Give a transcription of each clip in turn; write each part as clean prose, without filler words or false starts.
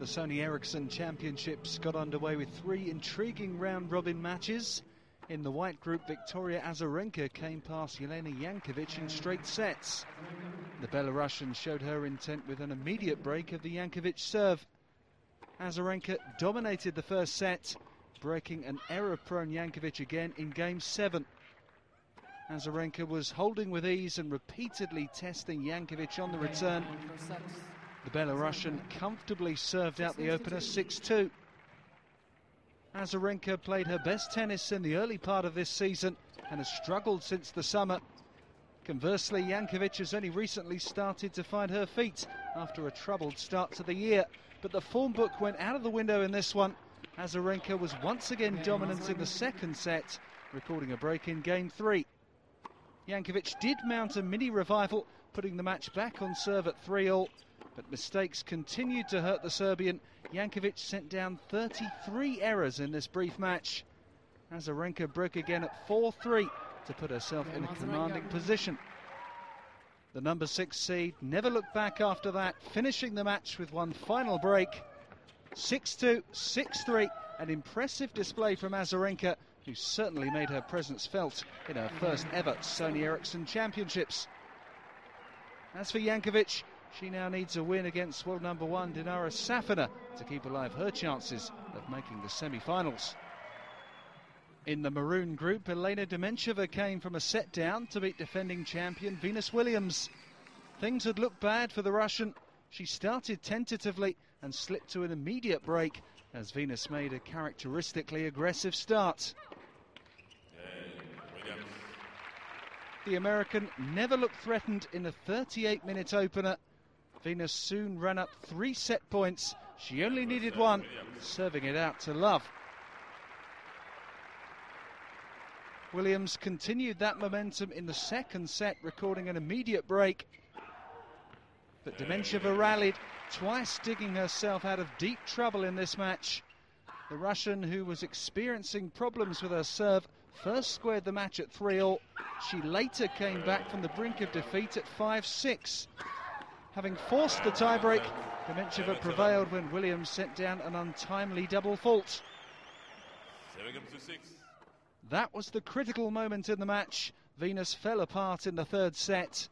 The Sony Ericsson Championships got underway with three intriguing round-robin matches. In the white group, Victoria Azarenka came past Jelena Jankovic in straight sets. The Belarusian showed her intent with an immediate break of the Jankovic serve. Azarenka dominated the first set, breaking an error-prone Jankovic again in Game 7. Azarenka was holding with ease and repeatedly testing Jankovic on the return. The Belarusian comfortably served out the opener 6-2. Azarenka played her best tennis in the early part of this season and has struggled since the summer. Conversely, Jankovic has only recently started to find her feet after a troubled start to the year. But the form book went out of the window in this one. Azarenka was once again dominant in the second set, recording a break in Game 3. Jankovic did mount a mini revival, putting the match back on serve at 3-all. But mistakes continued to hurt the Serbian. Jankovic sent down 33 errors in this brief match. Azarenka broke again at 4-3 to put herself in a commanding position. The number 6 seed never looked back after that, finishing the match with one final break. 6-2, 6-3, an impressive display from Azarenka, who certainly made her presence felt in her first ever Sony Ericsson Championships. As for Jankovic, she now needs a win against world number 1 Dinara Safina to keep alive her chances of making the semi-finals. In the maroon group, Elena Demencheva came from a set down to beat defending champion Venus Williams. Things had looked bad for the Russian. She started tentatively and slipped to an immediate break as Venus made a characteristically aggressive start. The American never looked threatened in the 38-minute opener. Venus soon ran up 3 set points. She only needed one, serving it out to love. Williams continued that momentum in the second set, recording an immediate break. But Demencheva rallied, twice digging herself out of deep trouble in this match. The Russian, who was experiencing problems with her serve, first squared the match at 3-all. She later came back from the brink of defeat at 5-6. Having forced the tiebreak, Demencheva prevailed when Williams sent down an untimely double fault. 7-6. That was the critical moment in the match. Venus fell apart in the third set.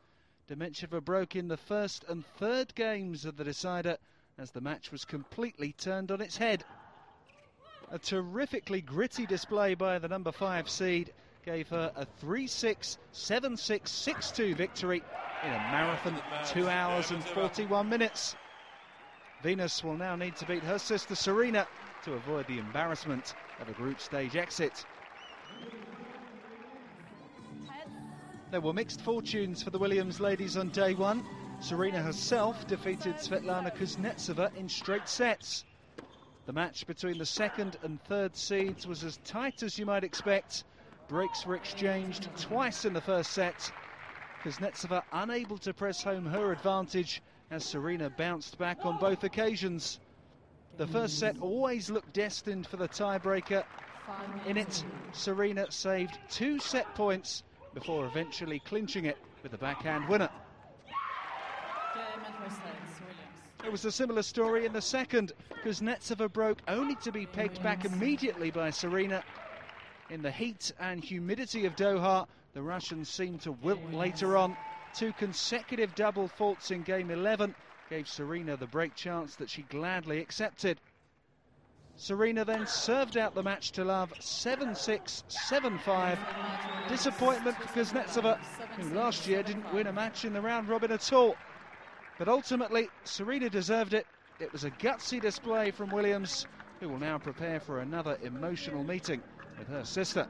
Demencheva broke in the first and third games of the decider as the match was completely turned on its head. A terrifically gritty display by the number 5 seed gave her a 3-6, 7-6, 6-2 victory in a marathon 2 hours and 41 minutes. Venus will now need to beat her sister Serena to avoid the embarrassment of a group stage exit. There were mixed fortunes for the Williams ladies on day one. Serena herself defeated Svetlana Kuznetsova in straight sets. The match between the second and third seeds was as tight as you might expect. Breaks were exchanged twice in the first set. Kuznetsova unable to press home her advantage as Serena bounced back on both occasions. The first set always looked destined for the tiebreaker. In it, Serena saved 2 set points before eventually clinching it with a backhand winner. It was a similar story in the second. Kuznetsova broke only to be pegged back immediately by Serena. In the heat and humidity of Doha, the Russians seemed to wilt later on. 2 consecutive double faults in Game 11 gave Serena the break chance that she gladly accepted. Serena then served out the match to love 7-6, 7-5. Disappointment for Kuznetsova, who last year didn't win a match in the round robin at all. But ultimately, Serena deserved it. It was a gutsy display from Williams, who will now prepare for another emotional meeting with her sister.